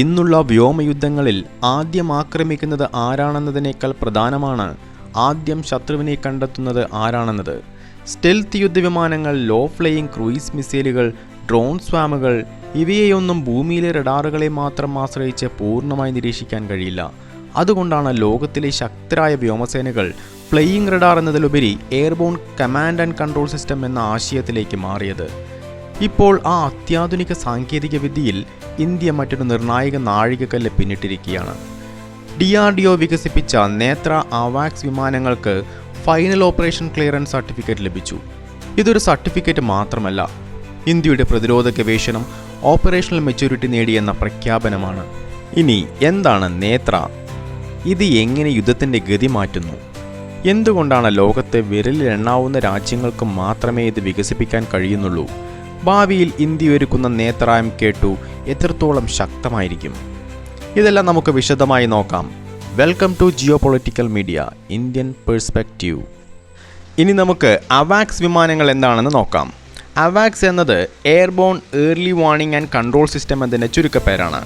ഇന്നുള്ള വ്യോമയുദ്ധങ്ങളിൽ ആദ്യം ആക്രമിക്കുന്നത് ആരാണെന്നതിനേക്കാൾ പ്രധാനമാണ് ആദ്യം ശത്രുവിനെ കണ്ടെത്തുന്നത് ആരാണെന്നത്. സ്റ്റെൽത്ത് യുദ്ധവിമാനങ്ങൾ, ലോ ഫ്ലൈയിങ് ക്രൂയിസ് മിസൈലുകൾ, ഡ്രോൺ സ്വാമുകൾ ഇവയെയൊന്നും ഭൂമിയിലെ റഡാറുകളെ മാത്രം ആശ്രയിച്ച് പൂർണ്ണമായി നിരീക്ഷിക്കാൻ കഴിയില്ല. അതുകൊണ്ടാണ് ലോകത്തിലെ ശക്തരായ വ്യോമസേനകൾ ഫ്ലൈയിങ് റഡാർ എന്നതിലുപരി airborne command and control system എന്ന ആശയത്തിലേക്ക് മാറിയത്. ഇപ്പോൾ ആ അത്യാധുനിക സാങ്കേതിക വിദ്യയിൽ ഇന്ത്യ മറ്റൊരു നിർണായക നാഴികക്കല്ല് പിന്നിട്ടിരിക്കുകയാണ്. DRDO വികസിപ്പിച്ച നേത്ര അവാക്സ് വിമാനങ്ങൾക്ക് ഫൈനൽ ഓപ്പറേഷൻ ക്ലിയറൻസ് സർട്ടിഫിക്കറ്റ് ലഭിച്ചു. ഇതൊരു സർട്ടിഫിക്കറ്റ് മാത്രമല്ല, ഇന്ത്യയുടെ പ്രതിരോധ ഗവേഷണം ഓപ്പറേഷണൽ മെച്യൂരിറ്റി നേടിയെന്ന പ്രഖ്യാപനമാണ്. ഇനി എന്താണ് നേത്ര? ഇത് എങ്ങനെ യുദ്ധത്തിൻ്റെ ഗതി മാറ്റുന്നു? എന്തുകൊണ്ടാണ് ലോകത്തെ വിരലിലെണ്ണാവുന്ന രാജ്യങ്ങൾക്ക് മാത്രമേ ഇത് വികസിപ്പിക്കാൻ കഴിയുന്നുള്ളൂ? ഭാവിയിൽ ഇന്ത്യ ഒരുക്കുന്ന നേത്ര MK2 എത്രത്തോളം ശക്തമായിരിക്കും? ഇതെല്ലാം നമുക്ക് വിശദമായി നോക്കാം. Welcome to geopolitical media Indian perspective. ഇനി നമുക്ക് അവാക്സ് വിമാനങ്ങൾ എന്താണെന്ന് നോക്കാം. അവാക്സ് എന്നത് airborne early warning and control system എന്നതിൻ്റെ ചുരുക്കപ്പേരാണ്.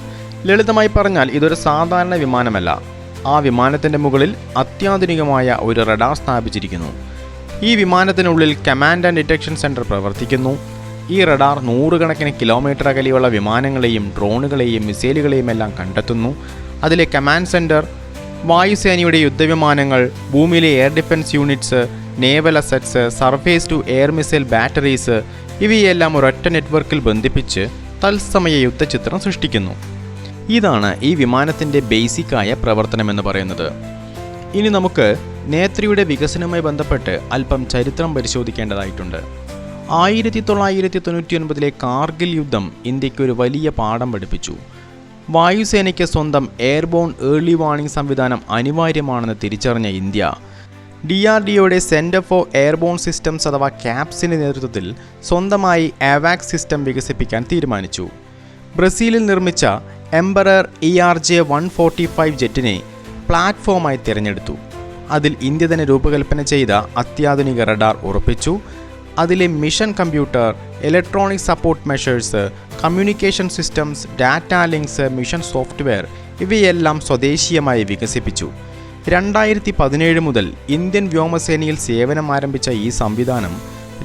ലളിതമായി പറഞ്ഞാൽ ഇതൊരു സാധാരണ വിമാനമല്ല. ആ വിമാനത്തിൻ്റെ മുകളിൽ അത്യാധുനികമായ ഒരു റഡാർ സ്ഥാപിച്ചിരിക്കുന്നു. ഈ വിമാനത്തിനുള്ളിൽ കമാൻഡ് ആൻഡ് ഡിറ്റക്ഷൻ സെൻറ്റർ പ്രവർത്തിക്കുന്നു. ഈ റഡാർ നൂറുകണക്കിന് കിലോമീറ്റർ അകലെയുള്ള വിമാനങ്ങളെയും ഡ്രോണുകളെയും മിസൈലുകളെയും എല്ലാം കണ്ടെത്തുന്നു. അതിലെ കമാൻഡ് സെൻറ്റർ, വായുസേനയുടെ യുദ്ധവിമാനങ്ങൾ, ഭൂമിയിലെ air defence units, naval assets, surface to air missile batteries ഇവയെല്ലാം ഒരൊറ്റ നെറ്റ്വർക്കിൽ ബന്ധിപ്പിച്ച് തത്സമയ യുദ്ധചിത്രം സൃഷ്ടിക്കുന്നു. ഇതാണ് ഈ വിമാനത്തിൻ്റെ ബേസിക്കായ പ്രവർത്തനമെന്ന് പറയുന്നത്. ഇനി നമുക്ക് നേത്രയുടെ വികസനവുമായി ബന്ധപ്പെട്ട് അല്പം ചരിത്രം പരിശോധിക്കേണ്ടതായിട്ടുണ്ട്. 1999 കാർഗിൽ യുദ്ധം ഇന്ത്യക്ക് ഒരു വലിയ പാഠം പഠിപ്പിച്ചു. വായുസേനയ്ക്ക് സ്വന്തം എയർബോൺ ഏർലി വാർണിംഗ് സംവിധാനം അനിവാര്യമാണെന്ന് തിരിച്ചറിഞ്ഞ ഇന്ത്യ DRDOയുടെ സെൻറ്റർ ഫോർ എയർബോൺ സിസ്റ്റംസ് അഥവാ ക്യാപ്സിൻ്റെ നേതൃത്വത്തിൽ സ്വന്തമായി അവാക്സ് സിസ്റ്റം വികസിപ്പിക്കാൻ തീരുമാനിച്ചു. ബ്രസീലിൽ നിർമ്മിച്ച എംബറർ ERJ-145 ജെറ്റിനെ പ്ലാറ്റ്ഫോമായി തിരഞ്ഞെടുത്തു. അതിൽ ഇന്ത്യ തന്നെ രൂപകൽപ്പന ചെയ്ത അത്യാധുനിക റഡാർ ഉറപ്പിച്ചു. അതിലെ mission computer, electronic support measures, communication systems, data links, mission software ഇവയെല്ലാം സ്വദേശീയമായി വികസിപ്പിച്ചു. 2017 മുതൽ ഇന്ത്യൻ വ്യോമസേനയിൽ സേവനം ആരംഭിച്ച ഈ സംവിധാനം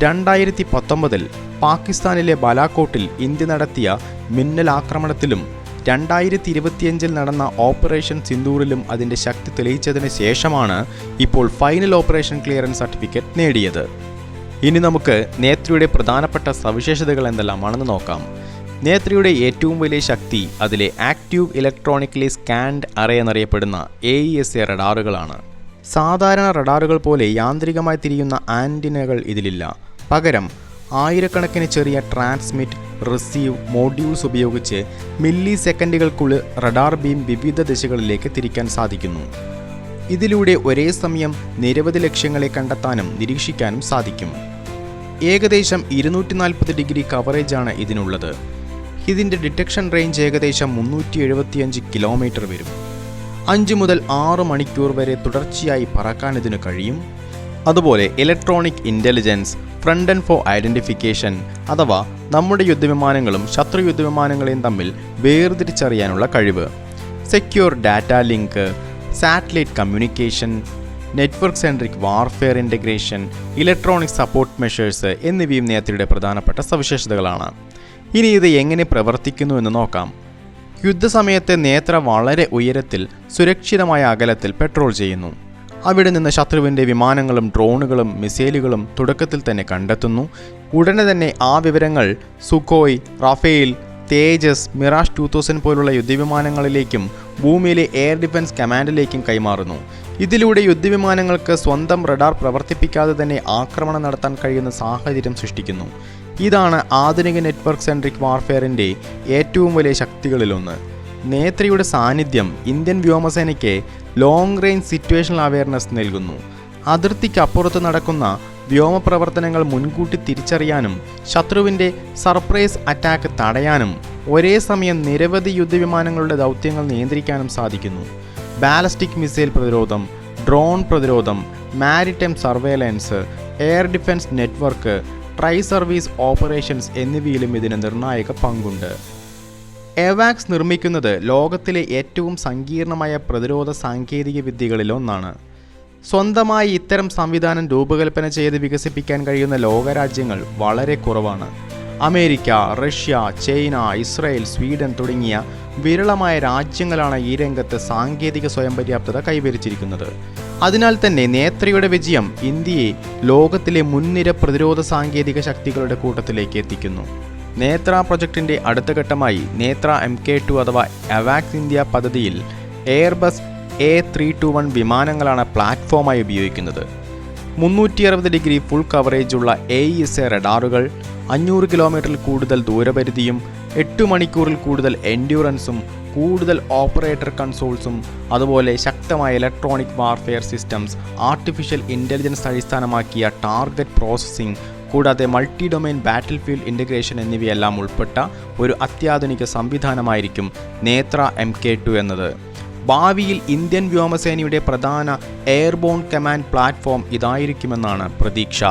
2019 പാകിസ്ഥാനിലെ ബാലാകോട്ടിൽ ഇന്ത്യ നടത്തിയ മിന്നൽ ആക്രമണത്തിലും 2025 നടന്ന ഓപ്പറേഷൻ സിന്ദൂറിലും അതിൻ്റെ ശക്തി തെളിയിച്ചതിന് ശേഷമാണ് ഇപ്പോൾ ഫൈനൽ ഓപ്പറേഷൻ ക്ലിയറൻസ് സർട്ടിഫിക്കറ്റ് നേടിയത്. ഇനി നമുക്ക് നേത്രയുടെ പ്രധാനപ്പെട്ട സവിശേഷതകൾ എന്തെല്ലാമാണെന്ന് നോക്കാം. നേത്രയുടെ ഏറ്റവും വലിയ ശക്തി അതിലെ ആക്റ്റീവ് ഇലക്ട്രോണിക്കലി സ്കാൻഡ് അറേ എന്നറിയപ്പെടുന്ന AESA റഡാറുകളാണ്. സാധാരണ റഡാറുകൾ പോലെ യാന്ത്രികമായി തിരിയുന്ന ആൻറ്റിനകൾ ഇതിലില്ല. പകരം ആയിരക്കണക്കിന് ചെറിയ ട്രാൻസ്മിറ്റ്, റിസീവ് മോഡ്യൂൾസ് ഉപയോഗിച്ച് മില്ലി സെക്കൻഡുകൾക്കുള്ളിൽ റഡാർ ബീം വിവിധ ദിശകളിലേക്ക് തിരിക്കാൻ സാധിക്കുന്നു. ഇതിലൂടെ ഒരേ സമയം നിരവധി ലക്ഷ്യങ്ങളെ കണ്ടെത്താനും നിരീക്ഷിക്കാനും സാധിക്കും. ഏകദേശം 240 ഡിഗ്രി കവറേജാണ് ഇതിനുള്ളത്. ഇതിൻ്റെ ഡിറ്റക്ഷൻ റേഞ്ച് ഏകദേശം 375 കിലോമീറ്റർ വരും. 5 മുതൽ 6 മണിക്കൂർ വരെ തുടർച്ചയായി പറക്കാൻ ഇതിന് കഴിയും. അതുപോലെ electronic intelligence, friend and foe identification അഥവാ നമ്മുടെ യുദ്ധവിമാനങ്ങളും ശത്രു യുദ്ധവിമാനങ്ങളെയും തമ്മിൽ വേർതിരിച്ചറിയാനുള്ള കഴിവ്, secure data link, satellite communication, network centric warfare integration, electronic support measures എന്നിവയും നേത്രയുടെ പ്രധാനപ്പെട്ട സവിശേഷതകളാണ്. ഇനി ഇത് എങ്ങനെ പ്രവർത്തിക്കുന്നു എന്ന് നോക്കാം. യുദ്ധസമയത്ത് നേത്ര വളരെ ഉയരത്തിൽ സുരക്ഷിതമായ അകലത്തിൽ പെട്രോൾ ചെയ്യുന്നു. അവിടെ നിന്ന് ശത്രുവിൻ്റെ വിമാനങ്ങളും ഡ്രോണുകളും മിസൈലുകളും തുടക്കത്തിൽ തന്നെ കണ്ടെത്തുന്നു. ഉടനെ തന്നെ ആ വിവരങ്ങൾ സുഖോയ്, റാഫേൽ, തേജസ്, മിറാഷ് 2000 പോലുള്ള യുദ്ധവിമാനങ്ങളിലേക്കും ഭൂമിയിലെ എയർ ഡിഫൻസ് കമാൻഡിലേക്കും കൈമാറുന്നു. ഇതിലൂടെ യുദ്ധവിമാനങ്ങൾക്ക് സ്വന്തം റഡാർ പ്രവർത്തിപ്പിക്കാതെ തന്നെ ആക്രമണം നടത്താൻ കഴിയുന്ന സാഹചര്യം സൃഷ്ടിക്കുന്നു. ഇതാണ് ആധുനിക നെറ്റ്വർക്ക് സെൻട്രിക് വാർഫെയറിൻ്റെ ഏറ്റവും വലിയ ശക്തികളിലൊന്ന്. നേത്രയുടെ സാന്നിധ്യം ഇന്ത്യൻ വ്യോമസേനയ്ക്ക് ലോങ് റേഞ്ച് സിറ്റുവേഷണൽ അവയർനെസ് നൽകുന്നു. അതിർത്തിക്കപ്പുറത്ത് നടക്കുന്ന വ്യോമപ്രവർത്തനങ്ങൾ മുൻകൂട്ടി തിരിച്ചറിയാനും ശത്രുവിൻ്റെ സർപ്രൈസ് അറ്റാക്ക് തടയാനും ഒരേ സമയം നിരവധി യുദ്ധവിമാനങ്ങളുടെ ദൗത്യങ്ങൾ നിയന്ത്രിക്കാനും സാധിക്കുന്നു. ബാലസ്റ്റിക് മിസൈൽ പ്രതിരോധം, ഡ്രോൺ പ്രതിരോധം, maritime surveillance, air defence network, try service operations എന്നിവയിലും ഇതിന് നിർണായക പങ്കുണ്ട്. എവാക്സ് നിർമ്മിക്കുന്നത് ലോകത്തിലെ ഏറ്റവും സങ്കീർണമായ പ്രതിരോധ സാങ്കേതിക വിദ്യകളിലൊന്നാണ്. സ്വന്തമായി ഇത്തരം സംവിധാനം രൂപകൽപ്പന ചെയ്ത് വികസിപ്പിക്കാൻ കഴിയുന്ന ലോകരാജ്യങ്ങൾ വളരെ കുറവാണ്. America, Russia, China, Israel, Sweden തുടങ്ങിയ വിരളമായ രാജ്യങ്ങളാണ് ഈ രംഗത്ത് സാങ്കേതിക സ്വയം പര്യാപ്തത കൈവരിച്ചിരിക്കുന്നത്. അതിനാൽ തന്നെ നേത്രയുടെ വിജയം ഇന്ത്യയെ ലോകത്തിലെ മുൻനിര പ്രതിരോധ സാങ്കേതിക ശക്തികളുടെ കൂട്ടത്തിലേക്ക് എത്തിക്കുന്നു. നേത്ര പ്രൊജക്ടിൻ്റെ അടുത്ത ഘട്ടമായി നേത്ര MK2 അഥവാ എവാക്സ് ഇന്ത്യ പദ്ധതിയിൽ എയർബസ് A321 വിമാനങ്ങളാണ് പ്ലാറ്റ്ഫോമായി ഉപയോഗിക്കുന്നത്. 360 ഡിഗ്രി ഫുൾ കവറേജുള്ള AESA റഡാറുകൾ, 500 കിലോമീറ്ററിൽ കൂടുതൽ ദൂരപരിധിയും 8 മണിക്കൂറിൽ കൂടുതൽ എൻഡ്യൂറൻസും, കൂടുതൽ ഓപ്പറേറ്റർ കൺസോൾസും, അതുപോലെ ശക്തമായ electronic warfare systems, artificial intelligence അടിസ്ഥാനമാക്കിയ ടാർഗറ്റ് പ്രോസസ്സിംഗ്, കൂടാതെ multi domain battlefield integration എന്നിവയെല്ലാം ഉൾപ്പെട്ട ഒരു അത്യാധുനിക സംവിധാനമായിരിക്കും നേത്ര MK2 എന്നത്. ഭാവിയിൽ ഇന്ത്യൻ വ്യോമസേനയുടെ പ്രധാന എയർബോൺ കമാൻഡ് പ്ലാറ്റ്ഫോം ഇതായിരിക്കുമെന്നാണ് പ്രതീക്ഷ.